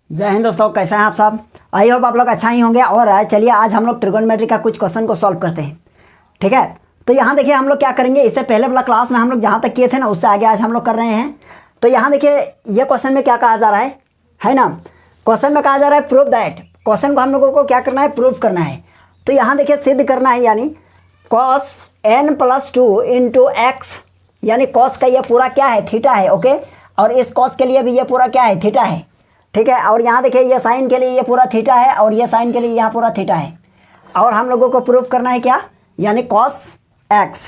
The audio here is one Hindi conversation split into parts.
जय हिंद दोस्तों, कैसे हैं आप सब। आई होप आप लोग अच्छा ही होंगे। और चलिए आज हम लोग ट्रिगोनोमेट्री का कुछ क्वेश्चन को सॉल्व करते हैं। ठीक है, तो यहाँ देखिए हम लोग क्या करेंगे, इससे पहले वाला क्लास में हम लोग जहाँ तक किए थे ना उससे आगे आज हम लोग कर रहे हैं। तो यहाँ देखिए ये क्वेश्चन में क्या कहा जा रहा है ना। क्वेश्चन में कहा जा रहा है प्रूव दैट। क्वेश्चन को हम लोगों को क्या करना है, प्रूव करना है। तो यहाँ देखिए सिद्ध करना है, यानी cos n+2 इंटू एक्स, यानी cos का ये पूरा क्या है, थीटा है। ओके, और इस cos के लिए भी ये पूरा क्या है, थीटा है। ठीक है, और यहाँ देखिए ये साइन के लिए ये पूरा थीटा है और ये साइन के लिए यहाँ पूरा थीटा है। और हम लोगों को प्रूफ करना है क्या, यानी cos x।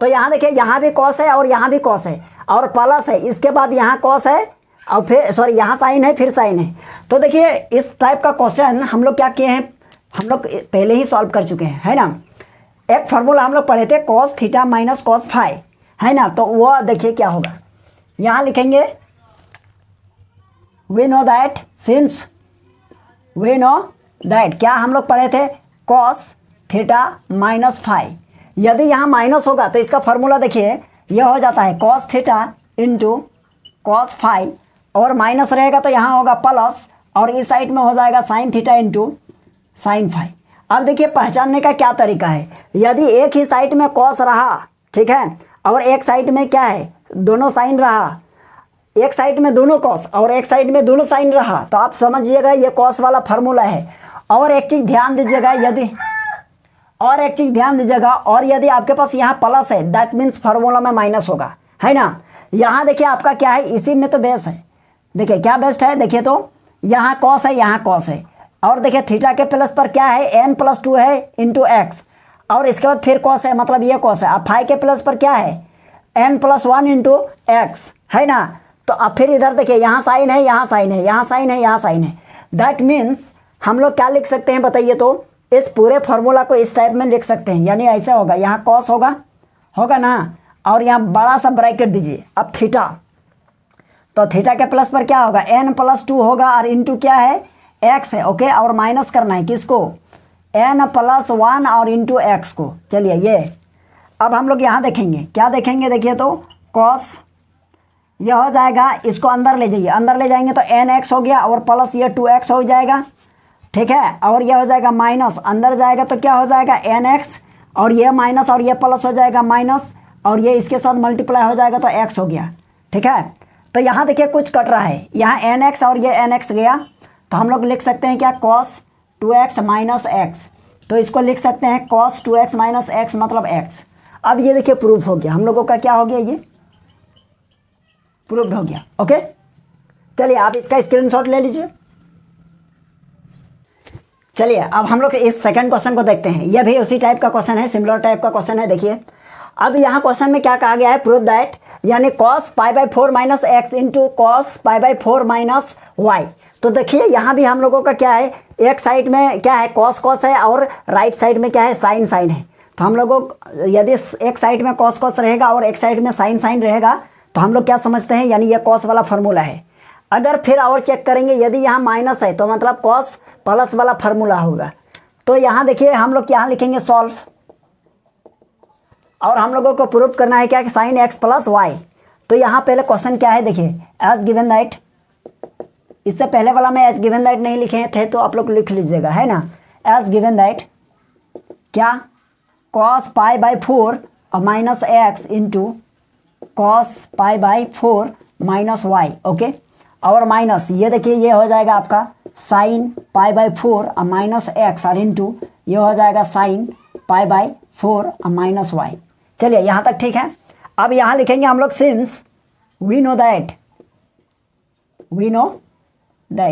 तो यहाँ देखिए यहाँ भी cos है और यहाँ भी cos है और प्लस है, इसके बाद यहाँ cos है और फिर सॉरी यहाँ साइन है फिर साइन है। तो देखिए इस टाइप का क्वेश्चन हम लोग क्या किए हैं, हम लोग पहले ही सॉल्व कर चुके हैं, है ना। एक फार्मूला हम लोग पढ़े थे cos theta minus cos phi, है ना। तो वो देखिए क्या होगा, यहाँ लिखेंगे we know that, since we know that, क्या हम लोग पढ़े थे, cos थीटा माइनस फाई। यदि यहाँ माइनस होगा तो इसका फार्मूला देखिए ये हो जाता है cos theta into cos phi, और माइनस रहेगा तो यहाँ होगा प्लस, और इस साइड में हो जाएगा sine theta into sine phi. अब देखिए पहचानने का क्या तरीका है, यदि एक ही साइड में cos रहा, ठीक है, और एक साइड में क्या है, दोनों साइन रहा, एक साइड में दोनों कॉस और एक साइड में दोनों साइन रहा, तो आप समझिएगा ये कॉस वाला फार्मूला है। और एक चीज़ ध्यान दीजिएगा, और यदि आपके पास यहाँ प्लस है दैट मीन्स फार्मूला में माइनस होगा, है ना। यहाँ देखिए आपका क्या है, इसी में तो बेस है। देखिए क्या बेस्ट है, देखिए तो यहाँ कॉस है यहाँ कॉस है, और देखिए थीटा के प्लस पर क्या है n+2 है इंटू एक्स, और इसके बाद फिर कॉस है, मतलब ये कॉस है। अब फाई के प्लस पर क्या है n+1 इंटू एक्स, है ना। तो अब फिर इधर देखिए यहाँ साइन है यहाँ साइन है यहाँ साइन है यहाँ साइन है। दैट मीन्स हम लोग क्या लिख सकते हैं बताइए, तो इस पूरे फार्मूला को इस टाइप में लिख सकते हैं, यानी ऐसे होगा, यहाँ कॉस होगा ना, और यहाँ बड़ा सा ब्रैकेट दीजिए। अब थीटा, तो थीटा के प्लस पर क्या होगा n+2 होगा, और इंटू क्या है एक्स है। ओके, और माइनस करना है किसको, n+1 और इंटू एक्स को। चलिए ये अब हम लोग यहाँ देखेंगे, क्या देखेंगे, देखिए तो कॉस ये हो जाएगा, इसको अंदर ले जाइए, अंदर ले जाएंगे तो nx हो गया, और प्लस ये 2x हो जाएगा, ठीक है। और ये हो जाएगा माइनस, अंदर जाएगा तो क्या हो जाएगा nx, और ये माइनस और ये प्लस हो जाएगा माइनस, और ये इसके साथ मल्टीप्लाई हो जाएगा तो x हो गया, ठीक है। तो यहाँ देखिए कुछ कट रहा है, यहाँ nx और ये nx गया, तो हम लोग लिख सकते हैं क्या, cos 2x माइनस एक्स। तो इसको लिख सकते हैं cos 2x माइनस एक्स मतलब x। अब ये देखिए प्रूफ हो गया, हम लोगों का क्या हो गया, ये प्रूव्ड हो गया। ओके, चलिए आप इसका स्क्रीनशॉट ले लीजिए। चलिए अब हम लोग इस सेकंड क्वेश्चन को देखते हैं, यह भी उसी टाइप का क्वेश्चन है, सिमिलर टाइप का क्वेश्चन है। देखिए अब यहाँ क्वेश्चन में क्या कहा गया है, प्रूव दैट, यानी cos π/4 minus x into cos π/4 minus y. तो देखिए यहाँ भी हम लोगों का क्या है, एक साइड में क्या है cos है और राइट साइड में क्या है साइन है। तो हम लोगों यदि एक साइड में cos रहेगा और एक साइड में साइन रहेगा, तो हम लोग क्या समझते हैं, यानी ये कॉस वाला फार्मूला है। अगर फिर और चेक करेंगे, यदि यहाँ माइनस है तो मतलब कॉस प्लस वाला फार्मूला होगा। तो यहाँ देखिए हम लोग यहाँ लिखेंगे सॉल्व, और हम लोगों को प्रूफ करना है क्या कि साइन एक्स प्लस वाई। तो यहाँ पहले क्वेश्चन क्या है, देखिए एज गिवन दैट, इससे पहले वाला में एज गिवन दैट नहीं लिखे थे तो आप लोग लिख लीजिएगा, है ना। एज गिवन दैट क्या, cos π/4 minus x into cos π/4 minus y. Okay, और माइनस ये देखिए ये हो जाएगा आपका साइन π/4 माइनस एक्स, और इंटू ये हो जाएगा साइन π/4 माइनस वाई। चलिए यहाँ तक ठीक है। अब यहाँ लिखेंगे हम लोग सिंस वी नो दैट,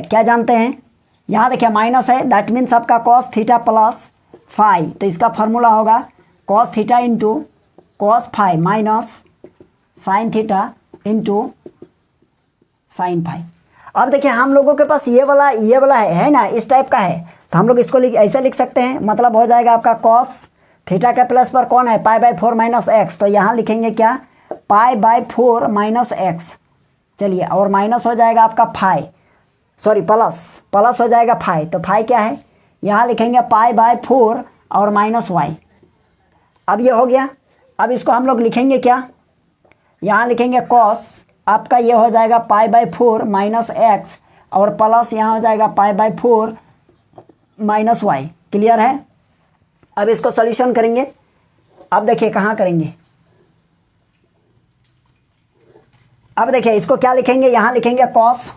क्या जानते हैं, यहाँ देखिए माइनस है, दैट मीन्स आपका cos थीटा प्लस फाई। तो इसका फार्मूला होगा cos theta into cos phi minus sine theta into sine phi. अब देखिए हम लोगों के पास ये वाला है ना, इस टाइप का है, तो हम लोग इसको ऐसे लिख सकते हैं, मतलब हो जाएगा आपका cos थीटा के प्लस पर कौन है π/4 माइनस एक्स। तो यहाँ लिखेंगे क्या, π/4 माइनस एक्स। चलिए, और माइनस हो जाएगा आपका फाई, सॉरी प्लस हो जाएगा फाई। तो फाई क्या है, यहाँ लिखेंगे π/4 और माइनस वाई। अब ये हो गया। अब इसको हम लोग लिखेंगे क्या, यहाँ लिखेंगे cos आपका ये हो जाएगा π/4 माइनस एक्स, और प्लस यहाँ हो जाएगा π/4 माइनस वाई। क्लियर है? अब इसको सॉल्यूशन करेंगे। अब देखिए कहाँ करेंगे। अब देखिए इसको क्या लिखेंगे, यहाँ लिखेंगे कॉस।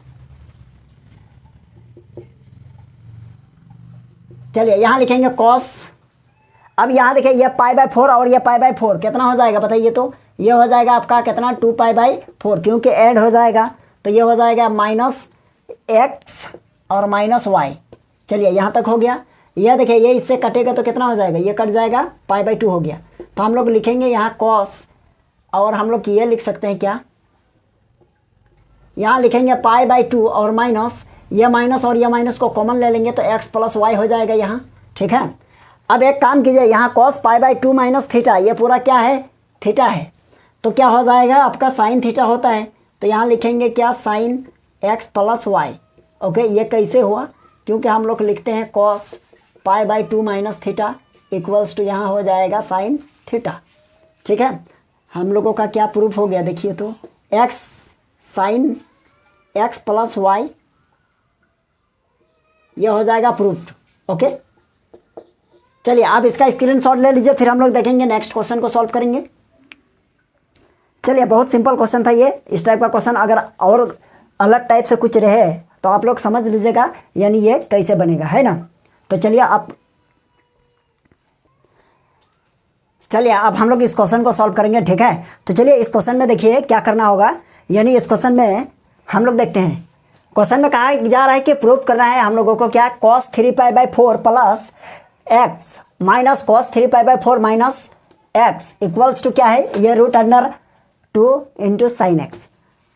चलिए यहाँ लिखेंगे कॉस। अब यहाँ देखिए ये π/4 और ये π/4 कितना हो जाएगा बताइए तो। ये हो जाएगा आपका कितना 2π/4, क्योंकि ऐड हो जाएगा तो ये हो जाएगा -x और -y। चलिए यहाँ तक हो गया। यह देखिए ये इससे कटेगा तो कितना हो जाएगा, ये कट जाएगा π/2 हो गया। तो हम लोग लिखेंगे यहाँ कॉस, और हम लोग ये लिख सकते हैं क्या, यहाँ लिखेंगे π/2 और माइनस, ये माइनस और ये माइनस को कॉमन ले लेंगे तो x + y हो जाएगा यहाँ। ठीक है। अब एक काम कीजिए, यहाँ cos π/2 माइनस थीटा, ये पूरा क्या है, थीटा है, तो क्या हो जाएगा आपका साइन थीटा होता है, तो यहाँ लिखेंगे क्या, साइन x + y। ओके, ये कैसे हुआ, क्योंकि हम लोग लिखते हैं cos π/2 minus theta equals to यहाँ हो जाएगा साइन थीटा। ठीक है, हम लोगों का क्या प्रूफ हो गया देखिए तो, x साइन x + y, ये हो जाएगा प्रूफ्ड। ओके, चलिए आप इसका स्क्रीनशॉट ले लीजिए, फिर हम लोग देखेंगे नेक्स्ट क्वेश्चन को सॉल्व करेंगे। चलिए बहुत सिंपल क्वेश्चन था ये। इस टाइप का क्वेश्चन अगर और अलग टाइप से कुछ रहे तो आप लोग समझ लीजिएगा, यानी ये कैसे बनेगा, है ना। तो चलिए अब हम लोग इस क्वेश्चन को सॉल्व करेंगे। ठीक है, तो चलिए इस क्वेश्चन में देखिए क्या करना होगा, यानी इस क्वेश्चन में हम लोग देखते हैं। क्वेश्चन में कहा जा रहा है कि प्रूफ करना है हम लोगों को क्या, cos 3π/4 plus x minus cos 3π/4 minus x equals to क्या है, ये √2 इंटू साइन एक्स।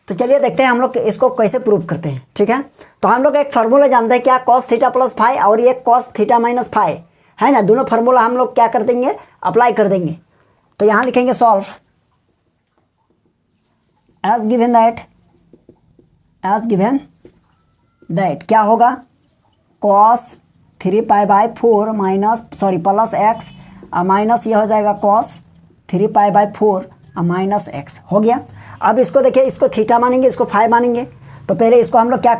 तो चलिए देखते हैं हम लोग इसको कैसे प्रूफ करते हैं। ठीक है, तो हम लोग एक फार्मूला जानते हैं क्या, cos थीटा प्लस फाई और ये cos थीटा माइनस फाई, है ना। दोनों फार्मूला हम लोग क्या कर देंगे, अप्लाई कर देंगे। तो यहाँ लिखेंगे सॉल्व एज गिवन दैट क्या होगा, cos 3π/4 प्लस x माइनस ये हो जाएगा cos 3π/4 माइनस x हो गया। अब इसको देखिए, इसको थीटा मानेंगे, इसको फाई मानेंगे, तो पहले इसको हम लोग क्या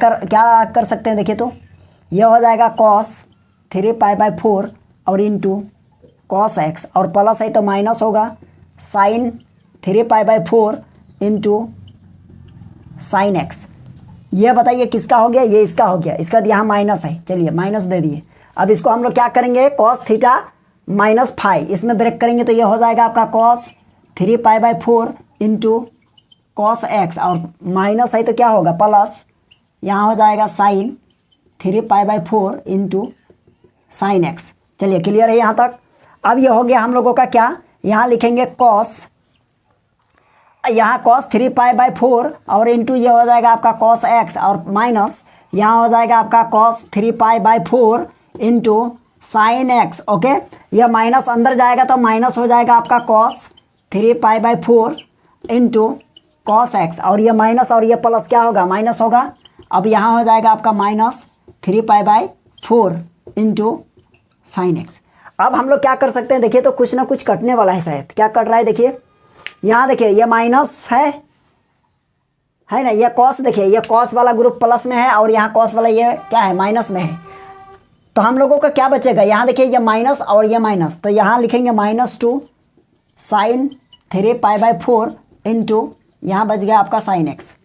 कर सकते हैं देखिए तो, ये हो जाएगा cos 3π/4 और इंटू cos x, और प्लस है तो माइनस होगा साइन 3π/4 इंटू साइन x। ये बताइए किसका हो गया, ये इसका हो गया, इसका यहाँ माइनस है, चलिए माइनस दे दिए। अब इसको हम लोग क्या करेंगे, cos थीटा माइनस फाई, इसमें ब्रेक करेंगे तो ये हो जाएगा आपका cos 3π/4 इंटू cos x, और माइनस है तो क्या होगा प्लस, यहाँ हो जाएगा साइन 3π/4 इंटू साइन x। चलिए क्लियर है यहाँ तक। अब ये हो गया हम लोगों का क्या, यहाँ लिखेंगे cos, यहाँ cos 3π/4 और इंटू ये हो जाएगा आपका cos x, और माइनस यहाँ हो जाएगा आपका cos 3π/4 into sine x। Okay, यह माइनस अंदर जाएगा तो माइनस हो जाएगा आपका cos 3π/4 इंटू cos x, और ये माइनस और ये प्लस क्या होगा, माइनस होगा। अब यहाँ हो जाएगा आपका माइनस 3π/4 इंटू साइन x। अब हम लोग क्या कर सकते हैं देखिए तो, कुछ ना कुछ कटने वाला है, शायद क्या कट रहा है देखिए, यहाँ देखिए ये माइनस है ना, ये कॉस, देखिए ये कॉस वाला ग्रुप प्लस में है और यहाँ कॉस वाला ये क्या है, माइनस में है। तो हम लोगों का क्या बचेगा, यहाँ देखिए ये माइनस और ये माइनस, तो यहाँ लिखेंगे -2 साइन 3π/4 इंटू यहाँ बच गया आपका साइन एक्स।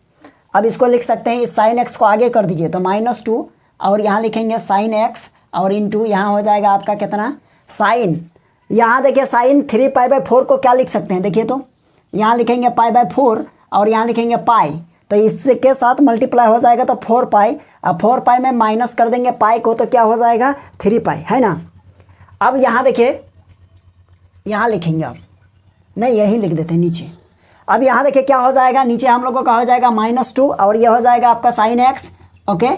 अब इसको लिख सकते हैं, इस साइन एक्स को आगे कर दीजिए तो -2 और यहाँ लिखेंगे साइन एक्स और इंटू यहाँ हो जाएगा आपका कितना, साइन, यहाँ देखिए साइन 3π/4 को क्या लिख सकते हैं देखिए तो, यहाँ लिखेंगे π/4 और यहाँ लिखेंगे पाई, तो इसके साथ मल्टीप्लाई हो जाएगा तो 4π। अब 4π में माइनस कर देंगे पाई को तो क्या हो जाएगा 3π, है ना। अब यहाँ देखिए, यहाँ लिखेंगे, अब नहीं यही लिख देते हैं नीचे। अब यहाँ देखिए क्या हो जाएगा, नीचे हम लोगों का हो जाएगा -2 और ये हो जाएगा आपका साइन एक्स। ओके,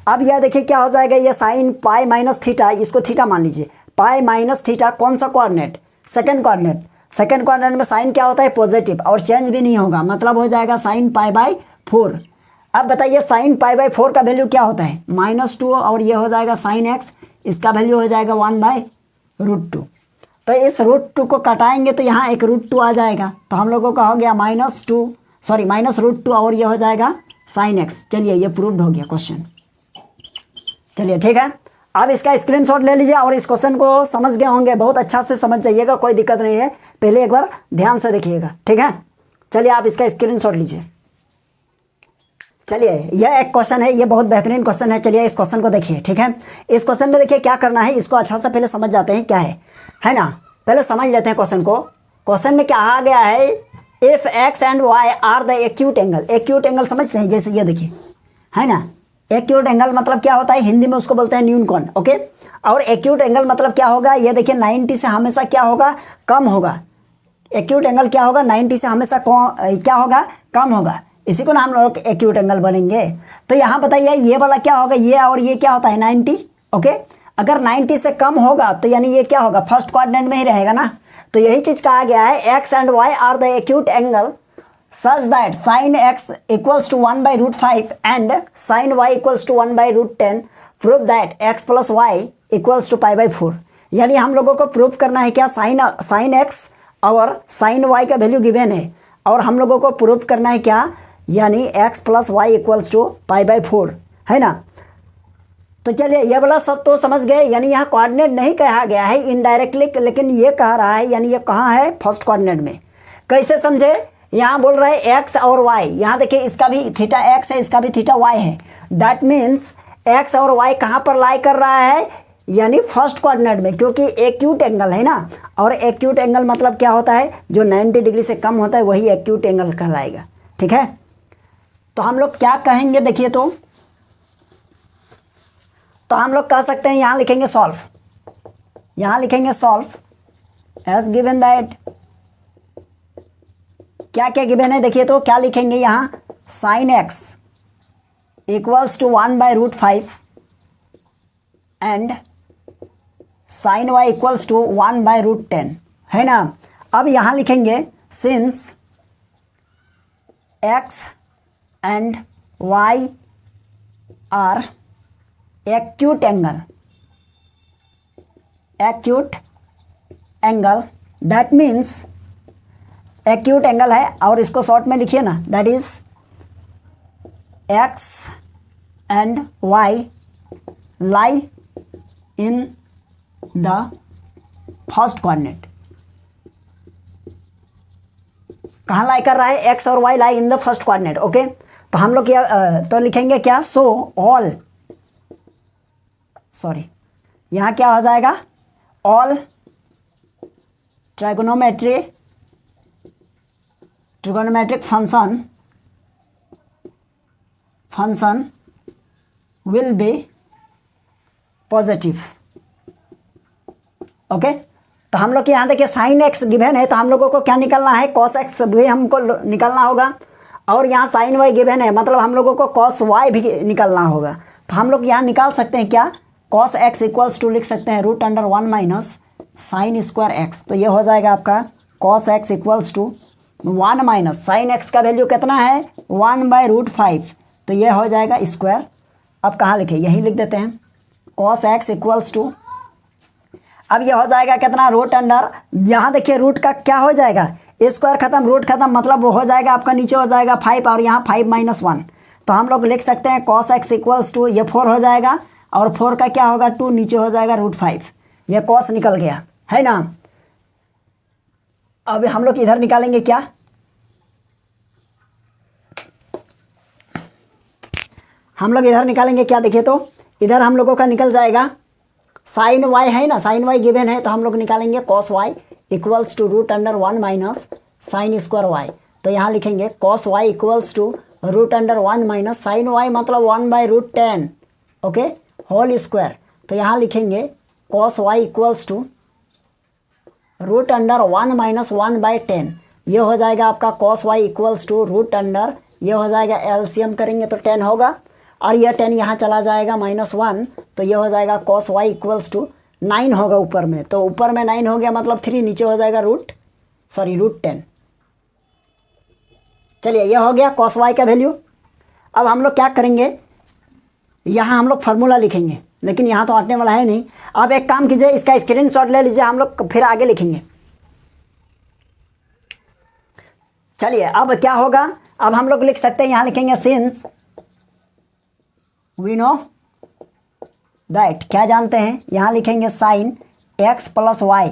अब यह देखिए क्या हो जाएगा, ये साइन पाई माइनस थीटा, इसको थीटा मान लीजिए, पाई माइनस थीटा कौन सा coordinate, second coordinate. Second coordinate में साइन क्या होता है, पॉजिटिव, और चेंज भी नहीं होगा, मतलब हो जाएगा साइन π/4। अब बताइए साइन π/4 का वैल्यू क्या होता है, -2 और ये हो जाएगा साइन एक्स, इसका वैल्यू हो जाएगा 1/√2। तो इस √2 को कटाएंगे तो यहाँ एक √2 आ जाएगा, तो हम लोगों का हो गया -√2 और ये हो जाएगा साइन एक्स। चलिए ये प्रूव्ड हो गया क्वेश्चन। चलिए ठीक है, अब इसका स्क्रीनशॉट ले लीजिए और इस क्वेश्चन को समझ गए होंगे, बहुत अच्छा से समझ जाइएगा, कोई दिक्कत नहीं है, पहले एक बार ध्यान से देखिएगा, ठीक है। चलिए आप इसका स्क्रीनशॉट लीजिए। चलिए यह एक क्वेश्चन है, ये बहुत बेहतरीन क्वेश्चन है। चलिए इस क्वेश्चन को देखिए, ठीक है। इस क्वेश्चन में देखिए क्या करना है, इसको अच्छा से पहले समझ जाते हैं क्या है ना। पहले समझ लेते हैं क्वेश्चन को। क्वेश्चन में क्या आ गया है, if X and Y are the acute angle. Acute angle समझते हैं, जैसे ये देखिए है ना, एक्यूट एंगल मतलब क्या होता है, हिंदी में उसको बोलते हैं न्यून कोण, ओके। और एक्यूट एंगल मतलब क्या होगा, ये देखिए 90 से हमेशा क्या होगा, कम होगा। एक्यूट एंगल क्या होगा, 90 से हमेशा क्या होगा, कम होगा, इसी को ना हम लोग एक्यूट एंगल बनेंगे। तो यहाँ बताइए ये वाला क्या होगा, ये और ये क्या होता है 90, ओके। अगर 90 से कम होगा तो यानी ये क्या होगा, फर्स्ट क्वाड्रेंट में ही रहेगा ना। तो यही चीज कहा गया है, X and Y are the acute angle such that sin x equals to 1/√5 and sin y equals to 1/√10 prove that x plus y equals to π/4। यानी हम लोगों को प्रूफ करना है क्या, साइन x और साइन y का वैल्यू गिवन है, और हम लोगों को प्रूफ करना है क्या, यानी x plus y equals to π/4, है ना। तो चलिए ये वाला सब तो समझ गए, यानी यहाँ कोऑर्डिनेट नहीं कहा गया है इनडायरेक्टली, लेकिन ये कह रहा है, यानी ये कहाँ है, फर्स्ट कोऑर्डिनेट में। कैसे समझे, यहाँ बोल रहे हैं एक्स और वाई, यहाँ देखिए इसका भी थीटा एक्स है, इसका भी थीटा वाई है। दैट मीन्स एक्स और वाई कहाँ पर लाई कर रहा है, यानी फर्स्ट कोऑर्डिनेट में, क्योंकि एक्यूट एंगल है ना। और एक्यूट एंगल मतलब क्या होता है, जो 90 डिग्री से कम होता है वही एक्यूट एंगल कहलाएगा, ठीक है। तो हम लोग क्या कहेंगे देखिए, तो हम लोग कह सकते हैं, यहाँ लिखेंगे सॉल्व, यहाँ लिखेंगे सॉल्व एज गिवन दैट, क्या क्या गिवन है देखिए, तो क्या लिखेंगे यहाँ, sine X equals to 1/√5 and sine Y equals to 1/√10, है ना। अब यहाँ लिखेंगे since X and Y are acute angle, that means acute angle है, और इसको शॉर्ट में लिखिए ना, that is X and Y lie in the first coordinate. कहाँ लाई कर रहा है, एक्स और Y lie in the first coordinate, okay. तो हम लोग तो लिखेंगे क्या, सो ऑल, सॉरी यहाँ क्या हो जाएगा, all trigonometric function will be positive, okay. तो हम लोग यहाँ देखिए साइन एक्स गिवन है, तो हम लोगों को क्या निकालना है, कॉस एक्स भी हमको निकालना होगा, और यहाँ साइन वाई गिवन है, मतलब हम लोगों को कॉस वाई भी निकालना होगा। तो हम लोग यहाँ निकाल सकते हैं क्या, कॉस एक्स इक्वल्स टू लिख सकते हैं √1 माइनस साइन स्क्वायर एक्स। तो ये हो जाएगा आपका cos X equals to 1 minus sine X का वैल्यू कितना है, 1/√5, तो ये हो जाएगा स्क्वायर। अब कहाँ लिखे, यही लिख देते हैं, कॉस एक्स इक्वल्स टू, अब ये हो जाएगा कितना, √, यहाँ देखिए रूट का क्या हो जाएगा, स्क्वायर खत्म, रूट खत्म, मतलब वो हो जाएगा आपका नीचे हो जाएगा 5, और यहाँ 5 - 1। तो हम लोग लिख सकते हैं कॉस एक्स इक्वल्स टू, ये 4 हो जाएगा, और 4 का क्या होगा 2, नीचे हो जाएगा √5, ये कॉस निकल गया, है ना। अब हम लोग इधर निकालेंगे क्या, हम लोग इधर निकालेंगे क्या, देखिए तो इधर हम लोगों का निकल जाएगा साइन वाई, है ना, साइन वाई गिवन है, तो हम लोग निकालेंगे cos Y equals to √1 minus sine square Y. तो यहाँ लिखेंगे cos Y equals to √1 minus sine Y, मतलब 1/√10, ओके, होल स्क्वायर। तो यहाँ लिखेंगे cos Y equals to √1 minus 1/10, ये हो जाएगा आपका कॉस वाई इक्वल्स टू √, ये हो जाएगा एलसीएम करेंगे तो 10 होगा, और यह 10 यहाँ चला जाएगा -1, तो ये हो जाएगा कॉस वाई इक्वल्स टू 9 होगा ऊपर में, तो ऊपर में 9 हो गया मतलब 3, नीचे हो जाएगा √10। चलिए ये हो गया कॉस वाई का वैल्यू। अब हम लोग क्या करेंगे, यहाँ हम लोग फार्मूला लिखेंगे, लेकिन यहाँ तो हटने वाला है नहीं। अब एक काम कीजिए, इसका स्क्रीनशॉट ले लीजिए, हम लोग फिर आगे लिखेंगे। चलिए अब क्या होगा, अब हम लोग लिख सकते हैं, यहाँ लिखेंगे सिंस वी नो दैट क्या जानते हैं, यहाँ लिखेंगे साइन एक्स प्लस वाई,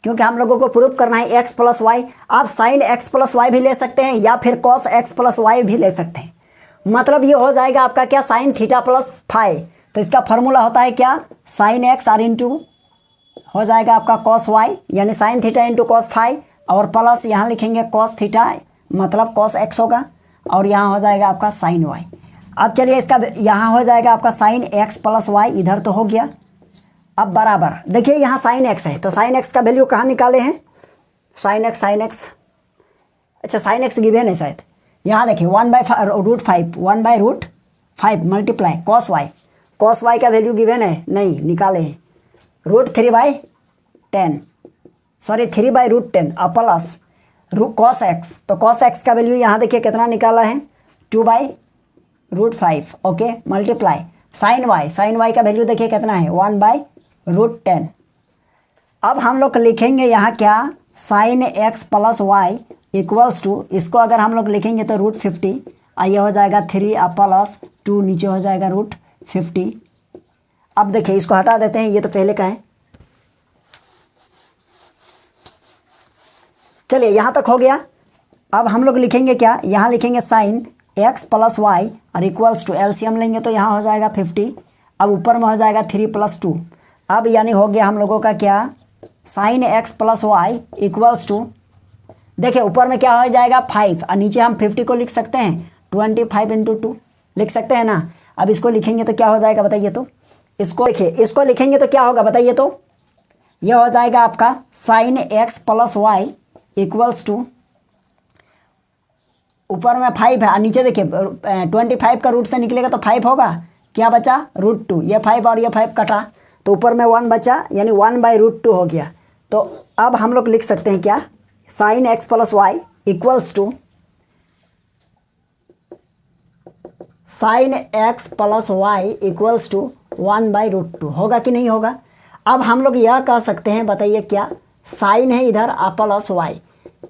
क्योंकि हम लोगों को प्रूव करना है एक्स प्लस वाई। आप साइन एक्स प्लस वाई भी ले सकते हैं या फिर कॉस एक्स प्लस वाई भी ले सकते हैं। मतलब ये हो जाएगा आपका क्या, साइन थीटा प्लस फाई। तो इसका फॉर्मूला होता है क्या, साइन एक्स और इंटू हो जाएगा आपका कॉस वाई, यानी sine theta into cos phi, और प्लस यहाँ लिखेंगे कॉस थीटा मतलब कॉस एक्स होगा, और यहाँ हो जाएगा आपका साइन वाई। अब चलिए इसका यहाँ हो जाएगा आपका साइन एक्स प्लस वाई, इधर तो हो गया। अब बराबर देखिए यहाँ साइन एक्स है, तो साइन एक्स का वैल्यू कहाँ निकाले हैं, साइन एक्स, अच्छा साइन एक्स गिवन है शायद, यहाँ देखिए 1/√5, 1/√5 मल्टीप्लाई कॉस वाई का वैल्यू गिवन है, नहीं निकाले हैं, √3/10 सॉरी 3/√10 और प्लस कॉस एक्स, तो कॉस एक्स का वैल्यू यहाँ देखिए कितना निकाला है, 2/√5 ओके, मल्टीप्लाई साइन वाई का वैल्यू देखिए कितना है, 1/√10। अब हम लोग लिखेंगे यहाँ क्या, sine X plus Y equals to, इसको अगर हम लोग लिखेंगे तो √50, ये हो जाएगा 3 और प्लस 2 नीचे हो जाएगा √50। अब देखिए इसको हटा देते हैं, ये तो पहले का है। चलिए यहाँ तक हो गया। अब हम लोग लिखेंगे क्या, यहाँ लिखेंगे साइन एक्स प्लस वाई और इक्वल्स टू, एलसीएम लेंगे तो यहाँ हो जाएगा 50, अब ऊपर में हो जाएगा 3 + 2। अब यानी हो गया हम लोगों का क्या, sine X plus Y equals to, देखिए ऊपर में क्या हो जाएगा 5 और नीचे हम 50 को लिख सकते हैं 25 × 2 लिख सकते हैं ना। अब इसको लिखेंगे तो क्या हो जाएगा बताइए, तो इसको देखिए, इसको लिखेंगे तो क्या होगा बताइए, तो यह हो जाएगा आपका sine X plus Y equals to, ऊपर में 5 है और नीचे देखिए 25 का रूट से निकलेगा तो 5 होगा, क्या बचा √2, ये 5 और ये 5 कटा तो ऊपर में 1 बचा, यानी 1/√2 हो गया। तो अब हम लोग लिख सकते हैं क्या, sine X plus Y equals to sine X plus Y equals to 1/√2 होगा कि नहीं होगा। अब हम लोग यह कह सकते हैं, बताइए क्या, साइन है इधर प्लस वाई,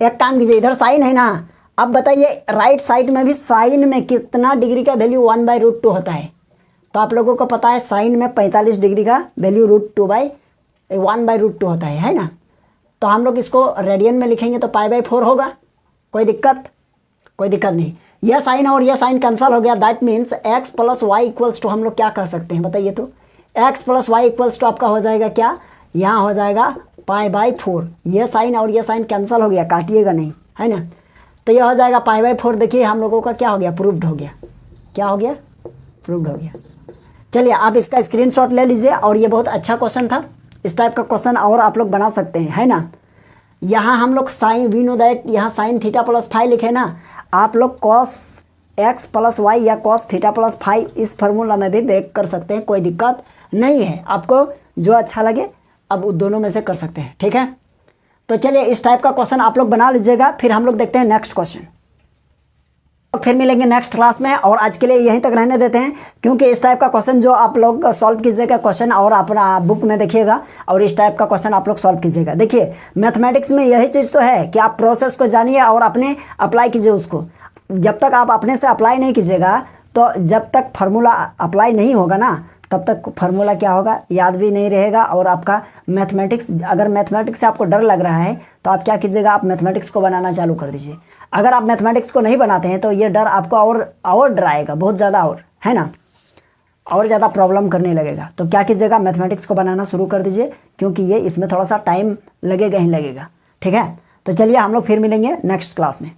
एक काम कीजिए इधर साइन है ना, अब बताइए राइट साइड में भी साइन में कितना डिग्री का वैल्यू 1/√2 होता है, तो आप लोगों को पता है साइन में 45 डिग्री का वैल्यू √1/√2 होता है ना। तो हम लोग इसको रेडियन में लिखेंगे तो π/4 होगा, कोई दिक्कत नहीं। यह साइन और यह साइन कैंसल हो गया, that means X plus Y equals to, हम लोग क्या कह सकते हैं बताइए, तो X plus Y equals to आपका हो जाएगा क्या, यहाँ हो जाएगा π/4, यह साइन और यह साइन कैंसल हो गया, काटिएगा नहीं है ना, तो यह हो जाएगा π/4। देखिए हम लोगों का क्या हो गया, प्रूव्ड हो गया, क्या हो गया, प्रूव्ड हो गया। चलिए आप इसका स्क्रीनशॉट ले लीजिए, और ये बहुत अच्छा क्वेश्चन था, इस टाइप का क्वेश्चन और आप लोग बना सकते हैं, है ना। यहाँ हम लोग साइन, वी नो दैट, यहाँ साइन थीटा प्लस फाई लिखे ना, आप लोग कॉस एक्स प्लस वाई या कॉस थीटा प्लस फाई इस फार्मूला में भी ब्रेक कर सकते हैं, कोई दिक्कत नहीं है, आपको जो अच्छा लगे अब दोनों में से कर सकते हैं, ठीक है। तो चलिए इस टाइप का क्वेश्चन आप लोग बना लीजिएगा, फिर हम लोग देखते हैं नेक्स्ट क्वेश्चन, फिर मिलेंगे नेक्स्ट क्लास में। और आज के लिए यहीं तक रहने देते हैं, क्योंकि इस टाइप का क्वेश्चन जो आप लोग सॉल्व कीजिएगा क्वेश्चन और अपना बुक में देखिएगा, और इस टाइप का क्वेश्चन आप लोग सॉल्व कीजिएगा। देखिए मैथमेटिक्स में यही चीज़ तो है कि आप प्रोसेस को जानिए और अपने अप्लाई कीजिए उसको। जब तक आप अपने से अप्लाई नहीं कीजिएगा, तो जब तक फार्मूला अप्लाई नहीं होगा ना, तब तक फार्मूला क्या होगा, याद भी नहीं रहेगा। और आपका मैथमेटिक्स, अगर मैथमेटिक्स से आपको डर लग रहा है तो आप क्या कीजिएगा, आप मैथमेटिक्स को बनाना चालू कर दीजिए। अगर आप मैथमेटिक्स को नहीं बनाते हैं तो ये डर आपको और डराएगा बहुत ज़्यादा, और है ना, और ज़्यादा प्रॉब्लम करने लगेगा। तो क्या कीजिएगा, मैथमेटिक्स को बनाना शुरू कर दीजिए, क्योंकि ये इसमें थोड़ा सा टाइम लगेगा ही लगेगा, ठीक है। तो चलिए हम लोग फिर मिलेंगे नेक्स्ट क्लास में।